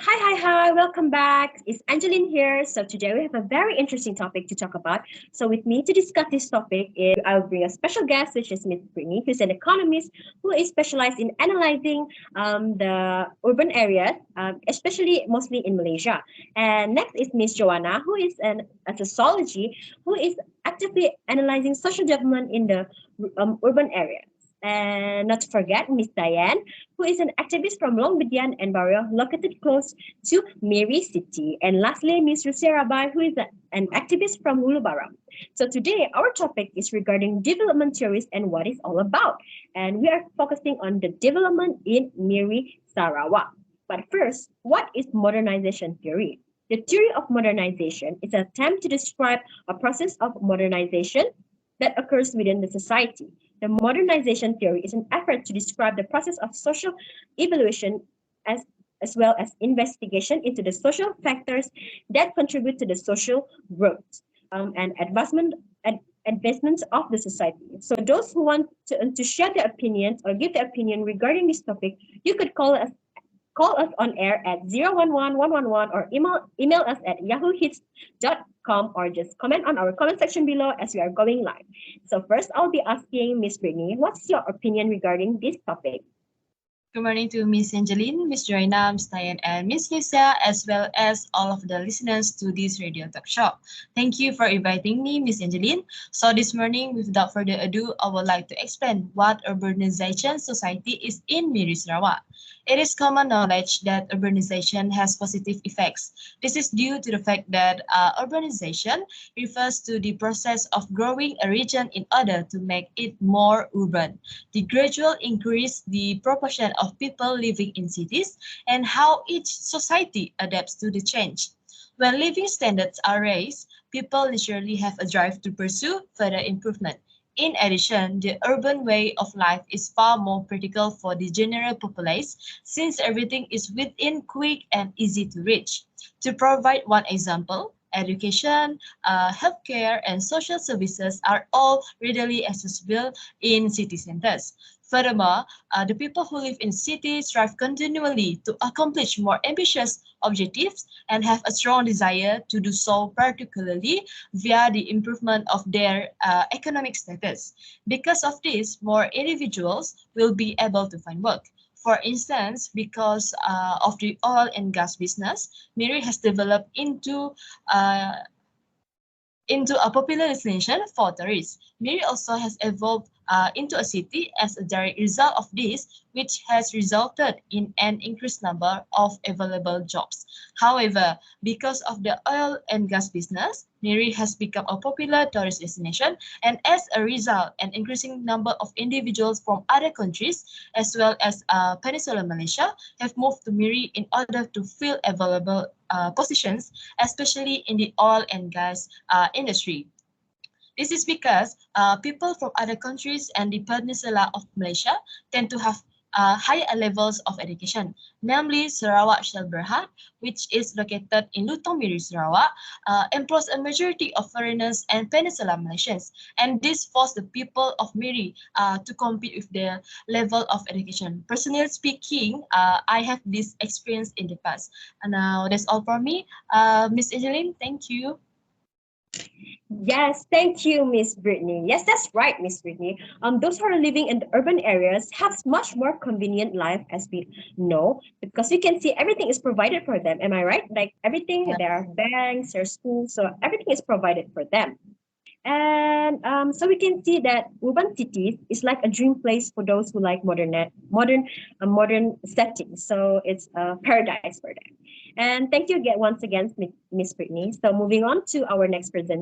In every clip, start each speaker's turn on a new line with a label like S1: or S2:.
S1: Hi, welcome back. It's Angeline here. So today we have a very interesting topic to talk about. So with me to discuss this topic is I'll bring a special guest, which is Miss Brittany, who's an economist who is specialized in analyzing the urban areas, especially mostly in Malaysia. And next is Miss Joanna, who is a sociology, who is actively analyzing social development in the urban areas. And not to forget Miss Diane, who is an activist from Long Bedian and Barrio, located close to Miri City. And lastly, Ms. Rusia Rabai, who is an activist from Hulu Baram. So today, our topic is regarding development theories and what it's all about. And we are focusing on the development in Miri, Sarawak. But first, what is modernization theory? The theory of modernization is an attempt to describe a process of modernization that occurs within the society. The modernization theory is an effort to describe the process of social evolution as well as investigation into the social factors that contribute to the social growth and advancements of the society. So those who want to share their opinions or give their opinion regarding this topic, you could call us on air at 011-111 or email us at yahoohits.com or just comment on our comment section below as we are going live. So first, I'll be asking Miss Brittany, what's your opinion regarding this topic?
S2: Good morning to Miss Angeline, Miss Joanna, Miss Diane, and Miss Lisa, as well as all of the listeners to this radio talk show. Thank you for inviting me, Miss Angeline. So this morning, without further ado, I would like to explain what urbanization society is in Miri Sarawak. It is common knowledge that urbanization has positive effects. This is due to the fact that urbanization refers to the process of growing a region in order to make it more urban. The gradual increase the proportion of people living in cities and how each society adapts to the change. When living standards are raised, people naturally have a drive to pursue further improvement. In addition, the urban way of life is far more practical for the general populace since everything is within quick and easy to reach. To provide one example, education, healthcare, and social services are all readily accessible in city centers. Furthermore, the people who live in cities strive continually to accomplish more ambitious objectives and have a strong desire to do so, particularly via the improvement of their economic status. Because of this, more individuals will be able to find work. For instance, because of the oil and gas business, Miri has developed into a popular destination for tourists. Miri also has evolved into a city as a direct result of this, which has resulted in an increased number of available jobs. However, because of the oil and gas business, Miri has become a popular tourist destination, and as a result, an increasing number of individuals from other countries, as well as Peninsular Malaysia, have moved to Miri in order to fill available positions, especially in the oil and gas industry. This is because people from other countries and the peninsula of Malaysia tend to have higher levels of education. Namely, Sarawak Shell Berhad, which is located in Lutong Miri, Sarawak, employs a majority of foreigners and Peninsular Malaysians. And this forced the people of Miri to compete with their level of education. Personally speaking, I have this experience in the past. And now that's all from me. Miss Angeline, thank you.
S1: Yes, thank you, Miss Brittany. Yes, that's right, Miss Brittany. Those who are living in the urban areas have much more convenient life, as we know, because we can see everything is provided for them. Am I right? Like everything, there are banks, there are schools, so everything is provided for them. And so we can see that urban cities is like a dream place for those who like modern settings. So it's a paradise for them. And thank you again once again, Miss Brittany. So moving on to our next our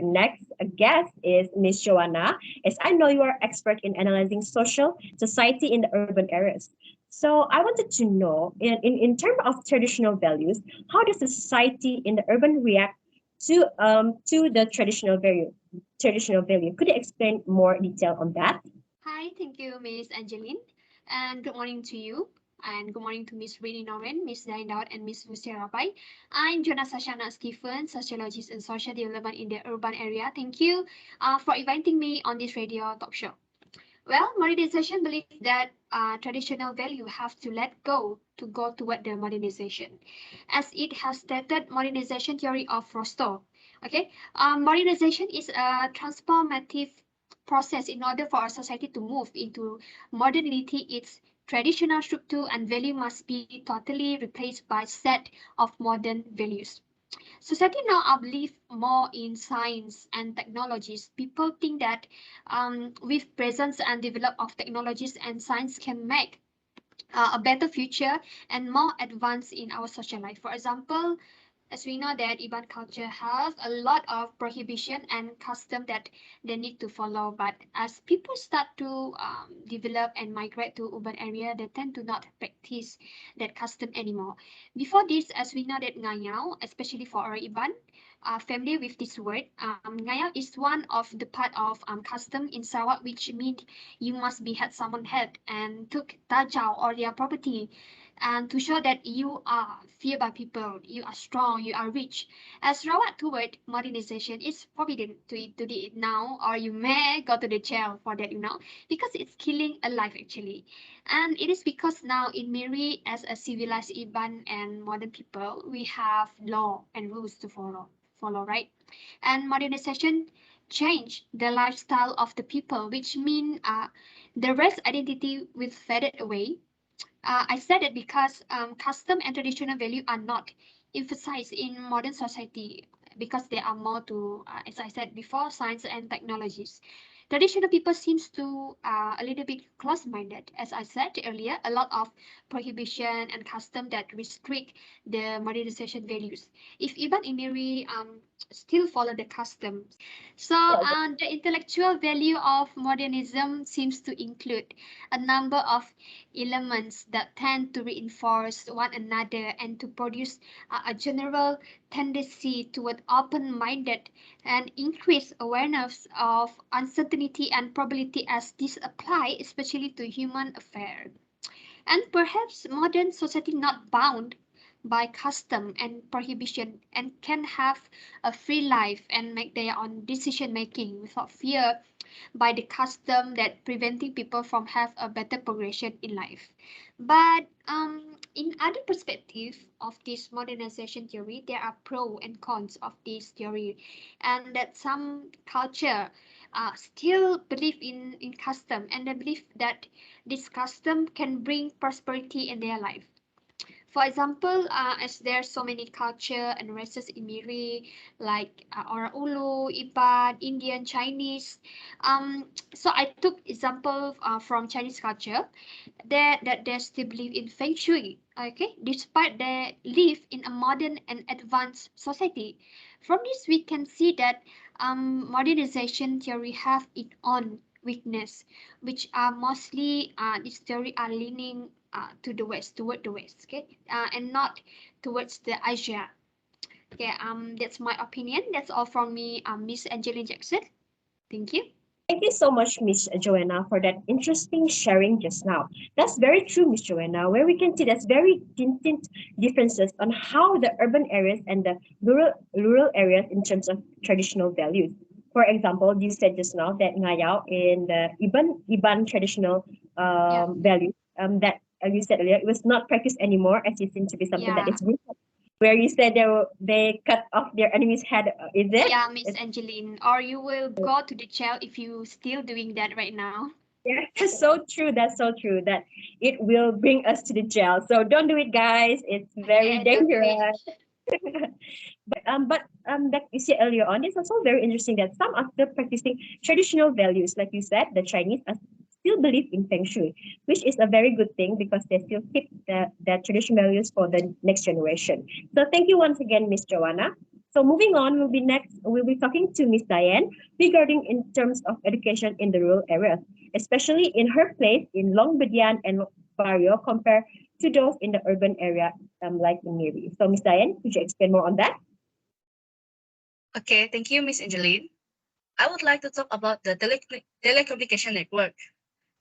S1: next guest is Miss Joanna. As I know you are expert in analyzing social society in the urban areas. So I wanted to know, in terms of traditional values, how does the society in the urban react to the traditional value? Could you explain more detail on that?
S3: Hi, thank you, Miss Angeline. And good morning to you. And good morning to Miss Rini Noren, Miss Diane Dowd, and Miss Lucia Rapai. I'm Jonas Sashana Stephen, sociologist and social development in the urban area. Thank you for inviting me on this radio talk show. Well, modernization believes that traditional value have to let go to go toward the modernization. As it has stated, modernization theory of Rostow. Okay, modernization is a transformative process in order for our society to move into modernity. Its traditional structure and value must be totally replaced by set of modern values. Society now believe more in science and technologies. People think that with presence and develop of technologies and science can make a better future and more advanced in our social life. For example, as we know that Iban culture have a lot of prohibition and custom that they need to follow. But as people start to develop and migrate to urban area, they tend to not practice that custom anymore. Before this, as we know that ngayao, especially for our Iban, familiar with this word, ngayao is one of the part of custom in Sarawak, which means you must be had someone head and took tajau or their property and to show that you are feared by people, you are strong, you are rich. As Rawat toward modernization, it's forbidden to do it now, or you may go to the jail for that, because it's killing a life actually. And it is because now in Miri, as a civilized Iban and modern people, we have law and rules to follow, right? And modernization change the lifestyle of the people, which mean the race identity will faded away. I said it because custom and traditional value are not emphasized in modern society because they are more to, as I said before, science and technologies. Traditional people seems to a little bit close-minded. As I said earlier, a lot of prohibition and custom that restrict the modernization values. If even Imiri still follow the customs. So
S1: Yeah,
S3: the intellectual value of modernism seems to include a number of elements that tend to reinforce one another and to produce a general tendency toward open-minded and increased awareness of uncertainty and probability as this apply especially to human affairs. And perhaps modern society not bound by custom and prohibition and can have a free life and make their own decision making without fear by the custom that preventing people from have a better progression in life. But in other perspective of this modernization theory, there are pro and cons of this theory, and that some culture still believe in custom and they believe that this custom can bring prosperity in their life. For example, as there are so many culture and races in Miri, like Orang Ulu, Iban, Indian, Chinese. So I took example from Chinese culture that they still believe in Feng Shui. Okay, despite they live in a modern and advanced society. From this, we can see that modernization theory have its own weakness, which are mostly this theory are leaning to the west, toward the west, okay, and not towards the Asia. Okay, that's my opinion. That's all from me, Miss Angeline Jackson. Thank you.
S1: thank you so much, Miss Joanna, for that interesting sharing just now. That's very true, Miss Joanna, where we can see that's very distinct differences on how the urban areas and the rural areas in terms of traditional values. For example, you said just now that ngayao in the Iban traditional
S3: Yeah,
S1: value, that you said earlier, it was not practiced anymore as it seems to be something that
S3: yeah,
S1: is brutal. Where you said they cut off their enemy's head, is it?
S3: yeah, Miss Angeline. Or you will go to the jail if you still doing that right now.
S1: Yeah, that's so true. That's so true. That it will bring us to the jail. So don't do it, guys. It's very
S3: Okay, don't do
S1: dangerous.
S3: it.
S1: But like you said earlier on, it's also very interesting that some are still practicing traditional values, like you said, the Chinese are still believe in Feng Shui, which is a very good thing because they still keep the traditional values for the next generation. So thank you once again, Miss Joanna. So moving on, we'll be talking to Miss Diane regarding in terms of education in the rural areas, especially in her place in Longbedian and Barrio compared to those in the urban area, like in Miri. So Miss Diane, could you explain more on that?
S4: Okay, thank you, Miss Angeline. I would like to talk about the telecommunication network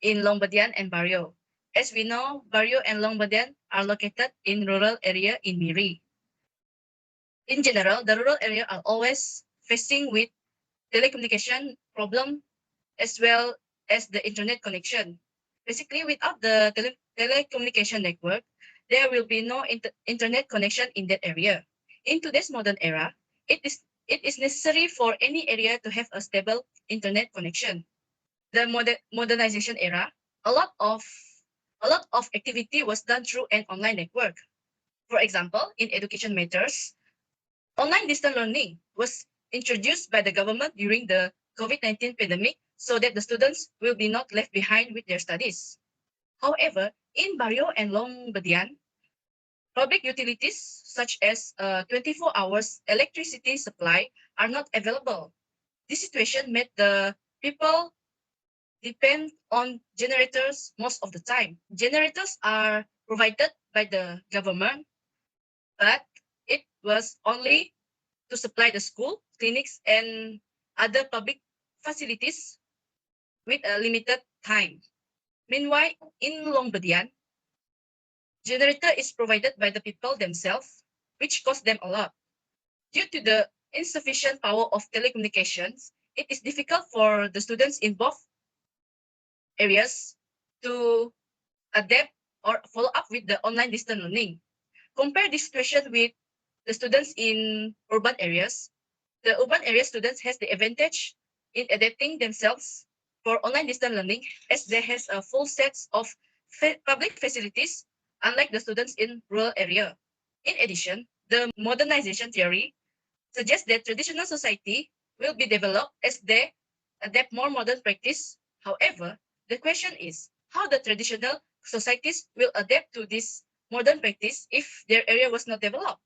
S4: in Longbedian and Barrio. As we know, Barrio and Longbedian are located in rural area in Miri. In general, the rural area are always facing with telecommunication problem as well as the internet connection. Basically, without the telecommunication network, there will be no internet connection in that area. In today's modern era, it is necessary for any area to have a stable internet connection. The modernization era, a lot of a lot of activity was done through an online network. For example, in education matters, online distance learning was introduced by the government during the COVID-19 pandemic so that the students will be not left behind with their studies. However, in Barrio and Longbedian, public utilities such as 24 hours electricity supply are not available. This situation made the people depend on generators most of the time. Generators are provided by the government, but it was only to supply the school, clinics, and other public facilities with a limited time. Meanwhile, in Longbedian, generator is provided by the people themselves, which cost them a lot. Due to the insufficient power of telecommunications, it is difficult for the students in both areas to adapt or follow up with the online distance learning. Compare this situation with the students in urban areas. The urban area students has the advantage in adapting themselves for online distance learning as they has a full sets of public facilities, unlike the students in rural area. In addition, the modernization theory suggests that traditional society will be developed as they adapt more modern practice. However, the question is how the traditional societies will adapt to this modern practice if their area was not developed.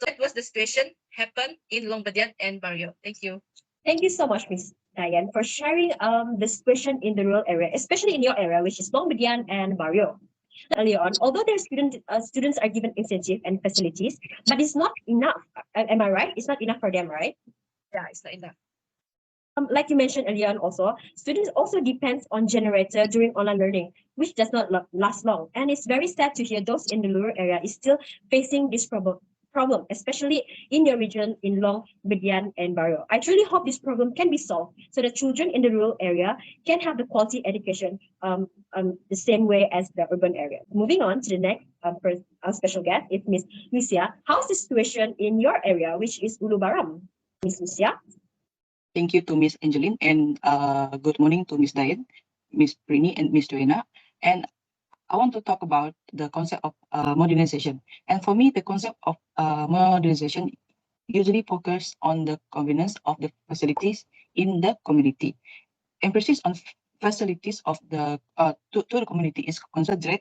S4: So that was the situation happened in Longbedian and Barrio. Thank you.
S1: Thank you so much, Ms. Diane, for sharing the situation in the rural area, especially in your area, which is Longbedian and Barrio. Earlier on, although their students are given incentive and facilities, but it's not enough. Am I right? It's not enough for them, right?
S4: Yeah, it's not enough.
S1: Like you mentioned earlier on also, students also depends on generator during online learning, which does not last long. And it's very sad to hear those in the rural area is still facing this problem, especially in your region in Long, Bedian, and Barrio. I truly hope this problem can be solved so that children in the rural area can have the quality education the same way as the urban area. Moving on to the next special guest is Miss Lucia. How's the situation in your area, which is Ulubaram? Miss Lucia?
S5: Thank you to Miss Angeline and good morning to Miss Diane, Miss Prini, and Miss Joanna. And I want to talk about the concept of modernization. And for me, the concept of modernization usually focus on the convenience of the facilities in the community. Emphasis on facilities of the to the community is considered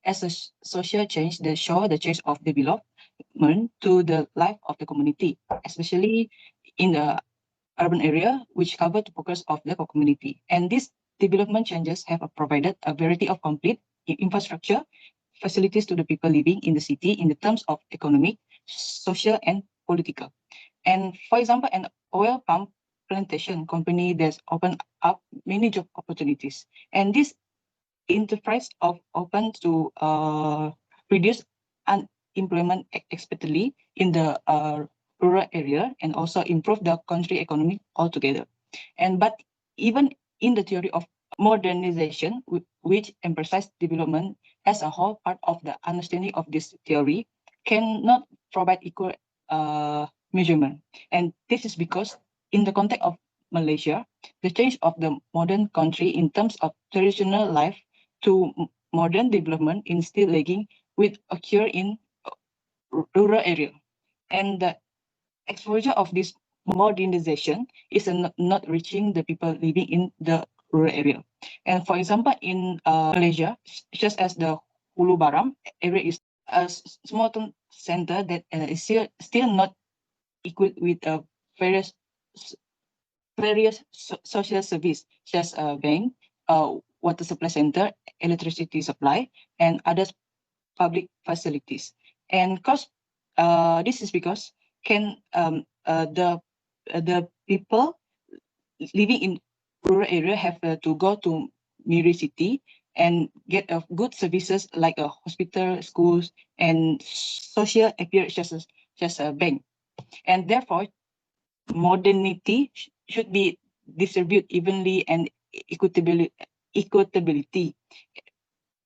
S5: as a social change that show the change of development to the life of the community, especially in the urban area, which cover the focus of the community. And these development changes have provided a variety of complete infrastructure facilities to the people living in the city in the terms of economic, social, and political. And for example, an oil palm plantation company that's opened up many job opportunities. And this enterprise of open to reduce unemployment expectedly in the rural area and also improve the country economy altogether. And but even in the theory of modernization, which emphasizes development as a whole part of the understanding of this theory, cannot provide equal measurement. And this is because in the context of Malaysia, the change of the modern country in terms of traditional life to modern development is still lagging with occur in rural area. And the exposure of this modernization is not reaching the people living in the rural area. And for example, in Malaysia, just as the Hulu Baram area is a small town center that is still not equipped with various social service such as bank, water supply center, electricity supply, and other public facilities. And cause this is because the people living in rural area have to go to nearest city and get good services like a hospital, schools, and social appearance just a bank. And therefore, modernity should be distributed evenly and equitability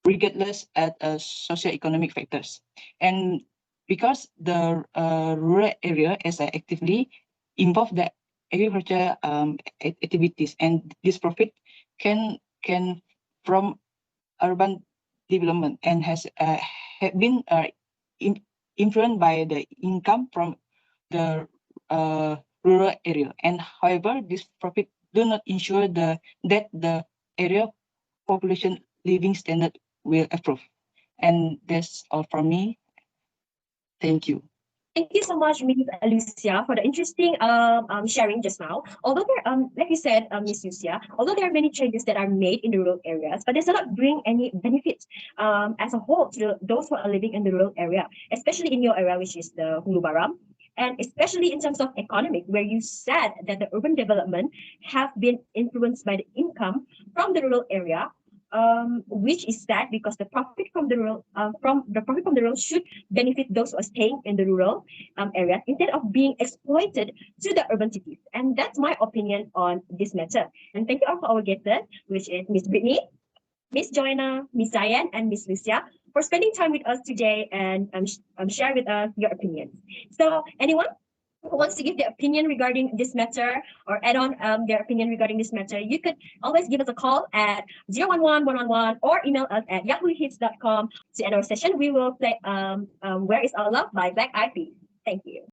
S5: regardless at socioeconomic factors. And because the rural area is actively involved the agriculture activities, and this profit can from urban development and has have been influenced by the income from the rural area. And however, this profit do not ensure that the area population living standard will improve. And that's all from me. Thank you.
S1: Thank you so much, Ms. Lucia, for the interesting sharing just now. Although there, like you said, Ms. Lucia, although there are many changes that are made in the rural areas, but does not bring any benefits as a whole to those who are living in the rural area, especially in your area, which is the Hulu Baram. And especially in terms of economic, where you said that the urban development have been influenced by the income from the rural area, which is sad because the profit from the rural should benefit those who are staying in the rural areas instead of being exploited to the urban cities. And that's my opinion on this matter. And thank you all for our guests, which is Miss Brittany, Miss Joanna, Miss Diane, and Miss Lucia, for spending time with us today and share with us your opinions. So, anyone who wants to give their opinion regarding this matter or add on their opinion regarding this matter, you could always give us a call at 011-111 or email us at yahoohits.com. To end our session, we will play Where is Our Love by Black Eyed Peas. Thank you.